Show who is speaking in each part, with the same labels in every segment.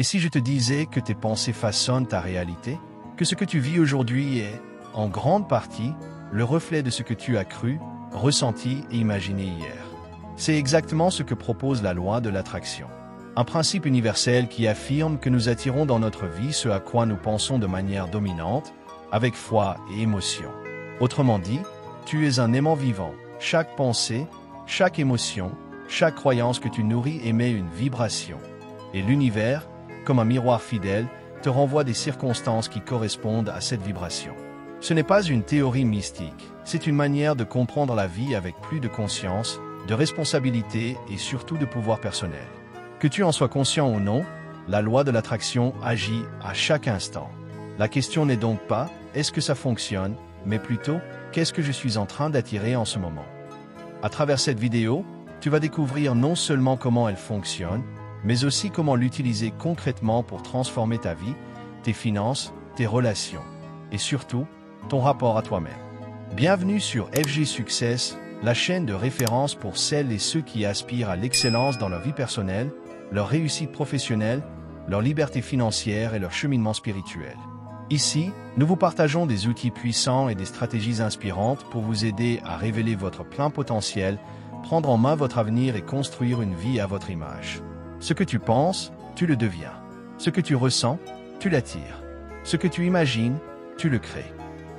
Speaker 1: Et si je te disais que tes pensées façonnent ta réalité, que ce que tu vis aujourd'hui est, en grande partie, le reflet de ce que tu as cru, ressenti et imaginé hier? C'est exactement ce que propose la loi de l'attraction. Un principe universel qui affirme que nous attirons dans notre vie ce à quoi nous pensons de manière dominante, avec foi et émotion. Autrement dit, tu es un aimant vivant. Chaque pensée, chaque émotion, chaque croyance que tu nourris émet une vibration. Et l'univers, comme un miroir fidèle, te renvoie des circonstances qui correspondent à cette vibration. Ce n'est pas une théorie mystique, c'est une manière de comprendre la vie avec plus de conscience, de responsabilité et surtout de pouvoir personnel. Que tu en sois conscient ou non, la loi de l'attraction agit à chaque instant. La question n'est donc pas « est-ce que ça fonctionne ?», mais plutôt « qu'est-ce que je suis en train d'attirer en ce moment ?» À travers cette vidéo, tu vas découvrir non seulement comment elle fonctionne, mais aussi comment l'utiliser concrètement pour transformer ta vie, tes finances, tes relations, et surtout, ton rapport à toi-même. Bienvenue sur FG Success, la chaîne de référence pour celles et ceux qui aspirent à l'excellence dans leur vie personnelle, leur réussite professionnelle, leur liberté financière et leur cheminement spirituel. Ici, nous vous partageons des outils puissants et des stratégies inspirantes pour vous aider à révéler votre plein potentiel, prendre en main votre avenir et construire une vie à votre image. Ce que tu penses, tu le deviens. Ce que tu ressens, tu l'attires. Ce que tu imagines, tu le crées.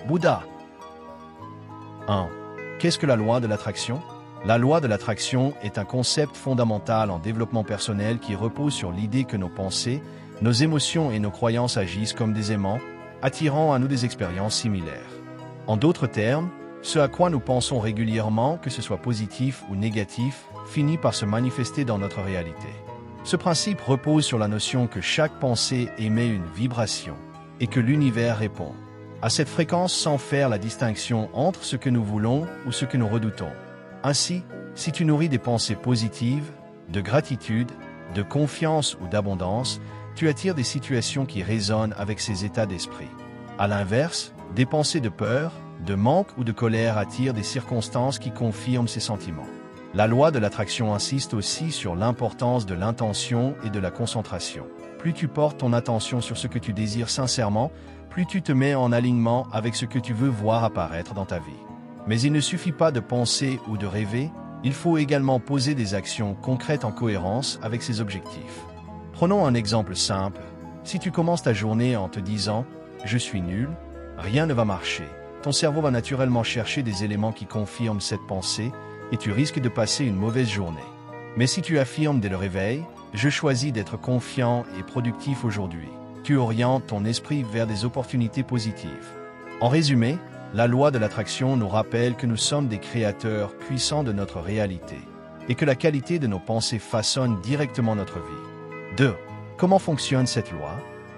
Speaker 1: Bouddha. 1. Qu'est-ce que la loi de l'attraction? La loi de l'attraction est un concept fondamental en développement personnel qui repose sur l'idée que nos pensées, nos émotions et nos croyances agissent comme des aimants, attirant à nous des expériences similaires. En d'autres termes, ce à quoi nous pensons régulièrement, que ce soit positif ou négatif, finit par se manifester dans notre réalité. Ce principe repose sur la notion que chaque pensée émet une vibration et que l'univers répond à cette fréquence sans faire la distinction entre ce que nous voulons ou ce que nous redoutons. Ainsi, si tu nourris des pensées positives, de gratitude, de confiance ou d'abondance, tu attires des situations qui résonnent avec ces états d'esprit. À l'inverse, des pensées de peur, de manque ou de colère attirent des circonstances qui confirment ces sentiments. La loi de l'attraction insiste aussi sur l'importance de l'intention et de la concentration. Plus tu portes ton attention sur ce que tu désires sincèrement, plus tu te mets en alignement avec ce que tu veux voir apparaître dans ta vie. Mais il ne suffit pas de penser ou de rêver, il faut également poser des actions concrètes en cohérence avec ces objectifs. Prenons un exemple simple. Si tu commences ta journée en te disant « je suis nul », rien ne va marcher. Ton cerveau va naturellement chercher des éléments qui confirment cette pensée et tu risques de passer une mauvaise journée. Mais si tu affirmes dès le réveil « je choisis d'être confiant et productif aujourd'hui », tu orientes ton esprit vers des opportunités positives. En résumé, la loi de l'attraction nous rappelle que nous sommes des créateurs puissants de notre réalité et que la qualité de nos pensées façonne directement notre vie. 2. Comment fonctionne cette loi?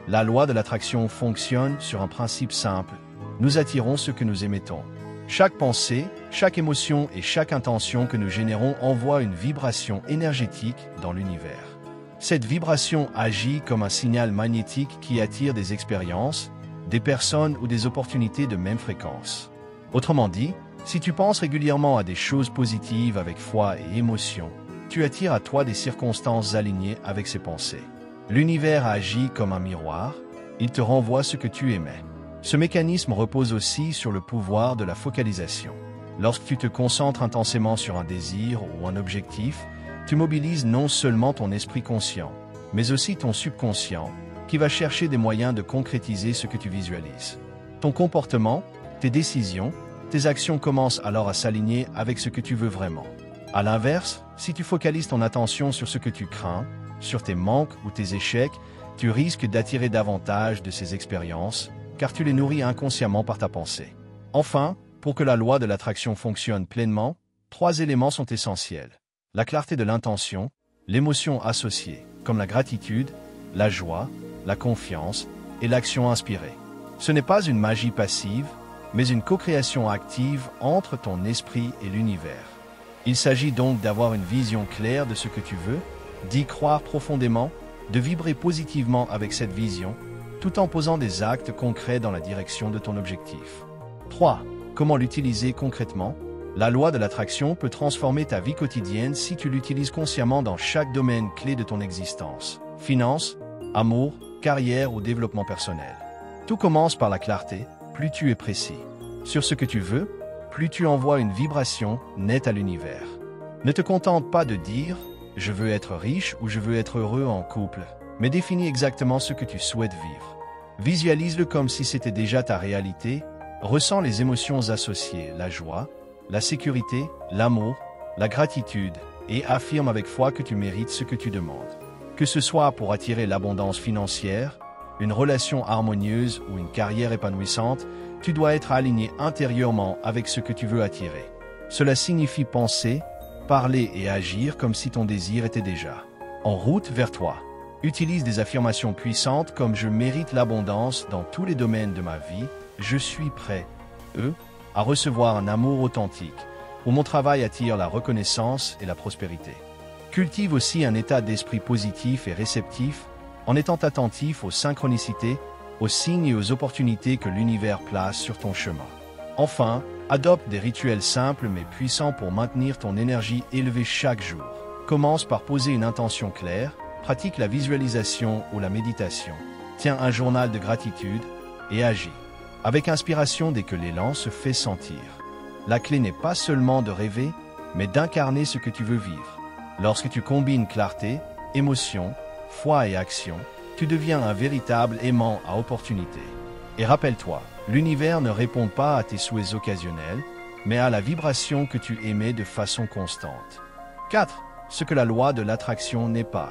Speaker 1: La loi de l'attraction fonctionne sur un principe simple. Nous attirons ce que nous émettons. Chaque pensée, chaque émotion et chaque intention que nous générons envoie une vibration énergétique dans l'univers. Cette vibration agit comme un signal magnétique qui attire des expériences, des personnes ou des opportunités de même fréquence. Autrement dit, si tu penses régulièrement à des choses positives avec foi et émotion, tu attires à toi des circonstances alignées avec ces pensées. L'univers agit comme un miroir, il te renvoie ce que tu émets. Ce mécanisme repose aussi sur le pouvoir de la focalisation. Lorsque tu te concentres intensément sur un désir ou un objectif, tu mobilises non seulement ton esprit conscient, mais aussi ton subconscient, qui va chercher des moyens de concrétiser ce que tu visualises. Ton comportement, tes décisions, tes actions commencent alors à s'aligner avec ce que tu veux vraiment. À l'inverse, si tu focalises ton attention sur ce que tu crains, sur tes manques ou tes échecs, tu risques d'attirer davantage de ces expériences, car tu les nourris inconsciemment par ta pensée. Enfin, pour que la loi de l'attraction fonctionne pleinement, 3 éléments sont essentiels. La clarté de l'intention, l'émotion associée, comme la gratitude, la joie, la confiance et l'action inspirée. Ce n'est pas une magie passive, mais une co-création active entre ton esprit et l'univers. Il s'agit donc d'avoir une vision claire de ce que tu veux, d'y croire profondément, de vibrer positivement avec cette vision, tout en posant des actes concrets dans la direction de ton objectif. 3. Comment l'utiliser concrètement? La loi de l'attraction peut transformer ta vie quotidienne si tu l'utilises consciemment dans chaque domaine clé de ton existence. Finances, amour, carrière ou développement personnel. Tout commence par la clarté, plus tu es précis sur ce que tu veux, plus tu envoies une vibration nette à l'univers. Ne te contente pas de dire « je veux être riche » ou « je veux être heureux en couple », mais définis exactement ce que tu souhaites vivre. Visualise-le comme si c'était déjà ta réalité, ressens les émotions associées, la joie, la sécurité, l'amour, la gratitude, et affirme avec foi que tu mérites ce que tu demandes. Que ce soit pour attirer l'abondance financière, une relation harmonieuse ou une carrière épanouissante, tu dois être aligné intérieurement avec ce que tu veux attirer. Cela signifie penser, parler et agir comme si ton désir était déjà en route vers toi. Utilise des affirmations puissantes comme « je mérite l'abondance dans tous les domaines de ma vie »,« je suis prêt, à recevoir un amour authentique » ou « mon travail attire la reconnaissance et la prospérité ». Cultive aussi un état d'esprit positif et réceptif en étant attentif aux synchronicités, aux signes et aux opportunités que l'univers place sur ton chemin. Enfin, adopte des rituels simples mais puissants pour maintenir ton énergie élevée chaque jour. Commence par poser une intention claire, pratique la visualisation ou la méditation, tiens un journal de gratitude et agis avec inspiration dès que l'élan se fait sentir. La clé n'est pas seulement de rêver, mais d'incarner ce que tu veux vivre. Lorsque tu combines clarté, émotion, foi et action, tu deviens un véritable aimant à opportunité. Et rappelle-toi, l'univers ne répond pas à tes souhaits occasionnels, mais à la vibration que tu émets de façon constante. 4. Ce que la loi de l'attraction n'est pas.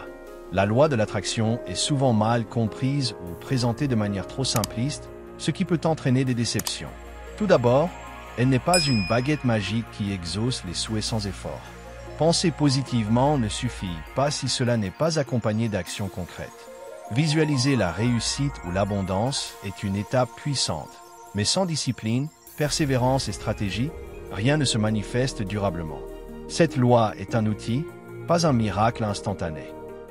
Speaker 1: La loi de l'attraction est souvent mal comprise ou présentée de manière trop simpliste, ce qui peut entraîner des déceptions. Tout d'abord, elle n'est pas une baguette magique qui exauce les souhaits sans effort. Penser positivement ne suffit pas si cela n'est pas accompagné d'actions concrètes. Visualiser la réussite ou l'abondance est une étape puissante, mais sans discipline, persévérance et stratégie, rien ne se manifeste durablement. Cette loi est un outil, pas un miracle instantané.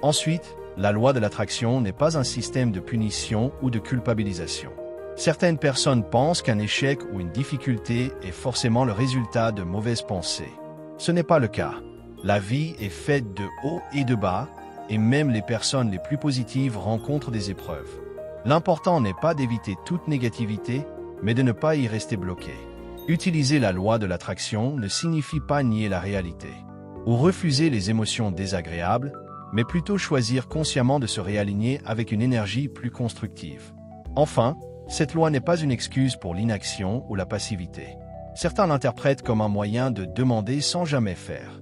Speaker 1: Ensuite, la loi de l'attraction n'est pas un système de punition ou de culpabilisation. Certaines personnes pensent qu'un échec ou une difficulté est forcément le résultat de mauvaises pensées. Ce n'est pas le cas. La vie est faite de hauts et de bas, et même les personnes les plus positives rencontrent des épreuves. L'important n'est pas d'éviter toute négativité, mais de ne pas y rester bloqué. Utiliser la loi de l'attraction ne signifie pas nier la réalité, ou refuser les émotions désagréables, mais plutôt choisir consciemment de se réaligner avec une énergie plus constructive. Enfin, cette loi n'est pas une excuse pour l'inaction ou la passivité. Certains l'interprètent comme un moyen de demander sans jamais faire.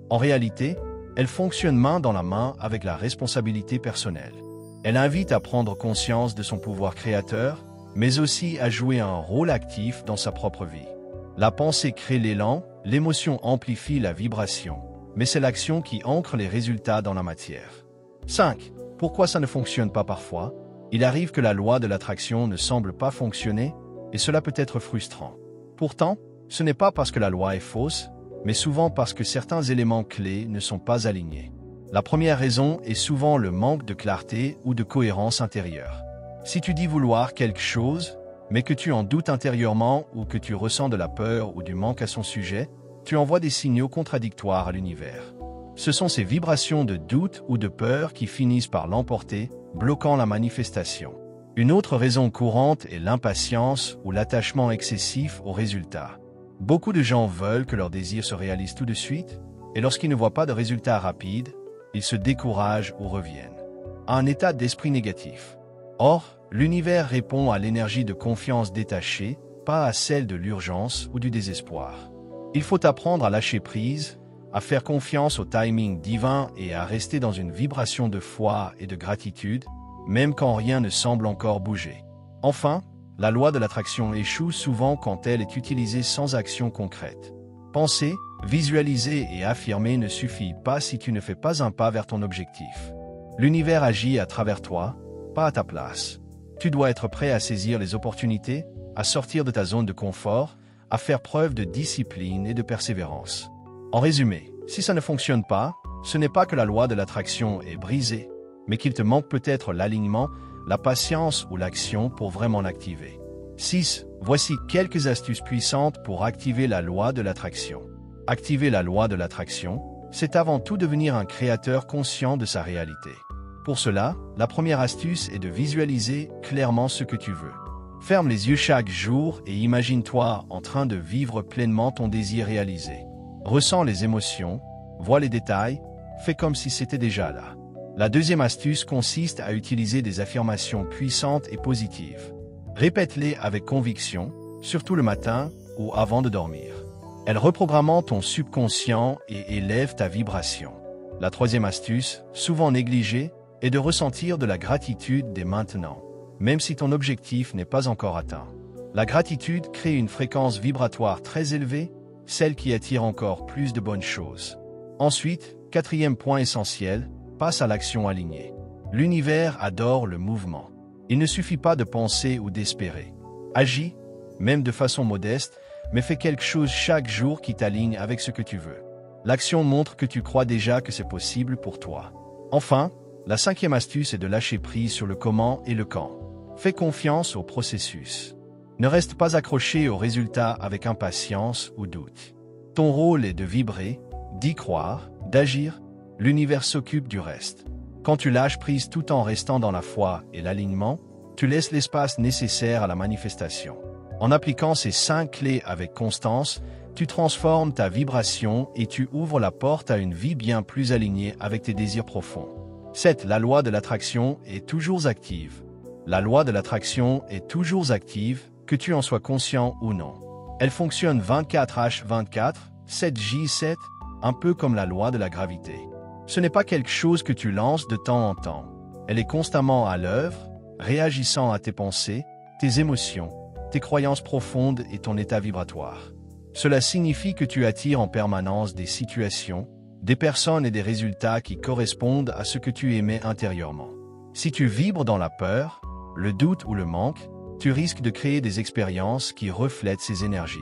Speaker 1: En réalité, elle fonctionne main dans la main avec la responsabilité personnelle. Elle invite à prendre conscience de son pouvoir créateur, mais aussi à jouer un rôle actif dans sa propre vie. La pensée crée l'élan, l'émotion amplifie la vibration, mais c'est l'action qui ancre les résultats dans la matière. 5. Pourquoi ça ne fonctionne pas parfois? Il arrive que la loi de l'attraction ne semble pas fonctionner, et cela peut être frustrant. Pourtant, ce n'est pas parce que la loi est fausse, mais souvent parce que certains éléments clés ne sont pas alignés. La première raison est souvent le manque de clarté ou de cohérence intérieure. Si tu dis vouloir quelque chose, mais que tu en doutes intérieurement ou que tu ressens de la peur ou du manque à son sujet, tu envoies des signaux contradictoires à l'univers. Ce sont ces vibrations de doute ou de peur qui finissent par l'emporter, bloquant la manifestation. Une autre raison courante est l'impatience ou l'attachement excessif aux résultats. Beaucoup de gens veulent que leurs désirs se réalisent tout de suite, et lorsqu'ils ne voient pas de résultats rapides, ils se découragent ou reviennent à un état d'esprit négatif. Or, l'univers répond à l'énergie de confiance détachée, pas à celle de l'urgence ou du désespoir. Il faut apprendre à lâcher prise, à faire confiance au timing divin et à rester dans une vibration de foi et de gratitude, même quand rien ne semble encore bouger. Enfin, la loi de l'attraction échoue souvent quand elle est utilisée sans action concrète. Penser, visualiser et affirmer ne suffit pas si tu ne fais pas un pas vers ton objectif. L'univers agit à travers toi, pas à ta place. Tu dois être prêt à saisir les opportunités, à sortir de ta zone de confort, à faire preuve de discipline et de persévérance. En résumé, si ça ne fonctionne pas, ce n'est pas que la loi de l'attraction est brisée, mais qu'il te manque peut-être l'alignement, la patience ou l'action pour vraiment l'activer. 6. Voici quelques astuces puissantes pour activer la loi de l'attraction. Activer la loi de l'attraction, c'est avant tout devenir un créateur conscient de sa réalité. Pour cela, la première astuce est de visualiser clairement ce que tu veux. Ferme les yeux chaque jour et imagine-toi en train de vivre pleinement ton désir réalisé. Ressens les émotions, vois les détails, fais comme si c'était déjà là. La deuxième astuce consiste à utiliser des affirmations puissantes et positives. Répète-les avec conviction, surtout le matin ou avant de dormir. Elles reprogramment ton subconscient et élèvent ta vibration. La troisième astuce, souvent négligée, est de ressentir de la gratitude dès maintenant, même si ton objectif n'est pas encore atteint. La gratitude crée une fréquence vibratoire très élevée, celle qui attire encore plus de bonnes choses. Ensuite, quatrième point essentiel, passe à l'action alignée. L'univers adore le mouvement. Il ne suffit pas de penser ou d'espérer. Agis, même de façon modeste, mais fais quelque chose chaque jour qui t'aligne avec ce que tu veux. L'action montre que tu crois déjà que c'est possible pour toi. Enfin, la cinquième astuce est de lâcher prise sur le comment et le quand. Fais confiance au processus. Ne reste pas accroché aux résultats avec impatience ou doute. Ton rôle est de vibrer, d'y croire, d'agir. L'univers s'occupe du reste. Quand tu lâches prise tout en restant dans la foi et l'alignement, tu laisses l'espace nécessaire à la manifestation. En appliquant ces 5 clés avec constance, tu transformes ta vibration et tu ouvres la porte à une vie bien plus alignée avec tes désirs profonds. 7. La loi de l'attraction est toujours active. La loi de l'attraction est toujours active, que tu en sois conscient ou non. Elle fonctionne 24h24, 7j7, un peu comme la loi de la gravité. Ce n'est pas quelque chose que tu lances de temps en temps. Elle est constamment à l'œuvre, réagissant à tes pensées, tes émotions, tes croyances profondes et ton état vibratoire. Cela signifie que tu attires en permanence des situations, des personnes et des résultats qui correspondent à ce que tu aimais intérieurement. Si tu vibres dans la peur, le doute ou le manque, tu risques de créer des expériences qui reflètent ces énergies.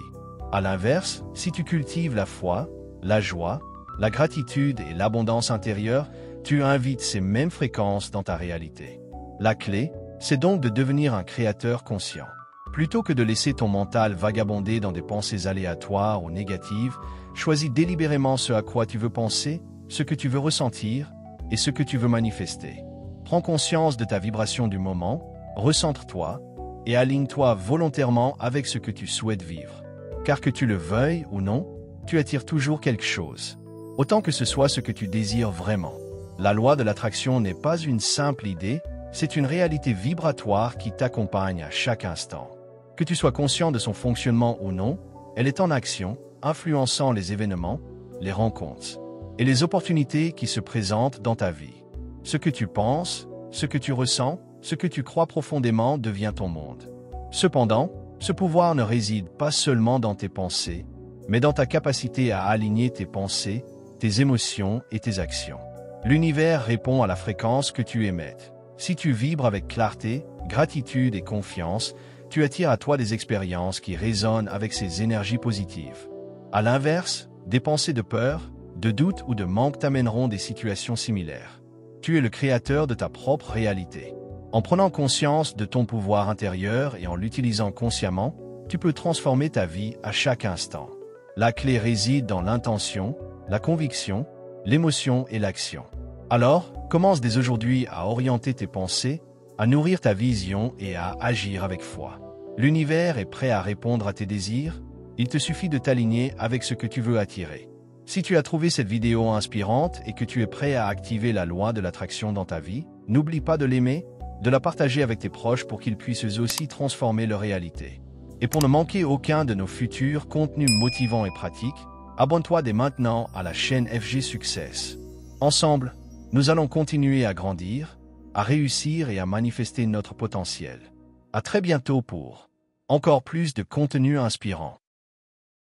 Speaker 1: À l'inverse, si tu cultives la foi, la joie, la gratitude et l'abondance intérieure, tu invites ces mêmes fréquences dans ta réalité. La clé, c'est donc de devenir un créateur conscient. Plutôt que de laisser ton mental vagabonder dans des pensées aléatoires ou négatives, choisis délibérément ce à quoi tu veux penser, ce que tu veux ressentir et ce que tu veux manifester. Prends conscience de ta vibration du moment, recentre-toi et aligne-toi volontairement avec ce que tu souhaites vivre. Car que tu le veuilles ou non, tu attires toujours quelque chose. Autant que ce soit ce que tu désires vraiment. La loi de l'attraction n'est pas une simple idée, c'est une réalité vibratoire qui t'accompagne à chaque instant. Que tu sois conscient de son fonctionnement ou non, elle est en action, influençant les événements, les rencontres et les opportunités qui se présentent dans ta vie. Ce que tu penses, ce que tu ressens, ce que tu crois profondément devient ton monde. Cependant, ce pouvoir ne réside pas seulement dans tes pensées, mais dans ta capacité à aligner tes pensées, tes émotions et tes actions. L'univers répond à la fréquence que tu émettes. Si tu vibres avec clarté, gratitude et confiance, tu attires à toi des expériences qui résonnent avec ces énergies positives. À l'inverse, des pensées de peur, de doute ou de manque t'amèneront des situations similaires. Tu es le créateur de ta propre réalité. En prenant conscience de ton pouvoir intérieur et en l'utilisant consciemment, tu peux transformer ta vie à chaque instant. La clé réside dans l'intention, la conviction, l'émotion et l'action. Alors, commence dès aujourd'hui à orienter tes pensées, à nourrir ta vision et à agir avec foi. L'univers est prêt à répondre à tes désirs, il te suffit de t'aligner avec ce que tu veux attirer. Si tu as trouvé cette vidéo inspirante et que tu es prêt à activer la loi de l'attraction dans ta vie, n'oublie pas de l'aimer, de la partager avec tes proches pour qu'ils puissent eux aussi transformer leur réalité. Et pour ne manquer aucun de nos futurs contenus motivants et pratiques, abonne-toi dès maintenant à la chaîne FG Success. Ensemble, nous allons continuer à grandir, à réussir et à manifester notre potentiel. À très bientôt pour encore plus de contenu inspirant.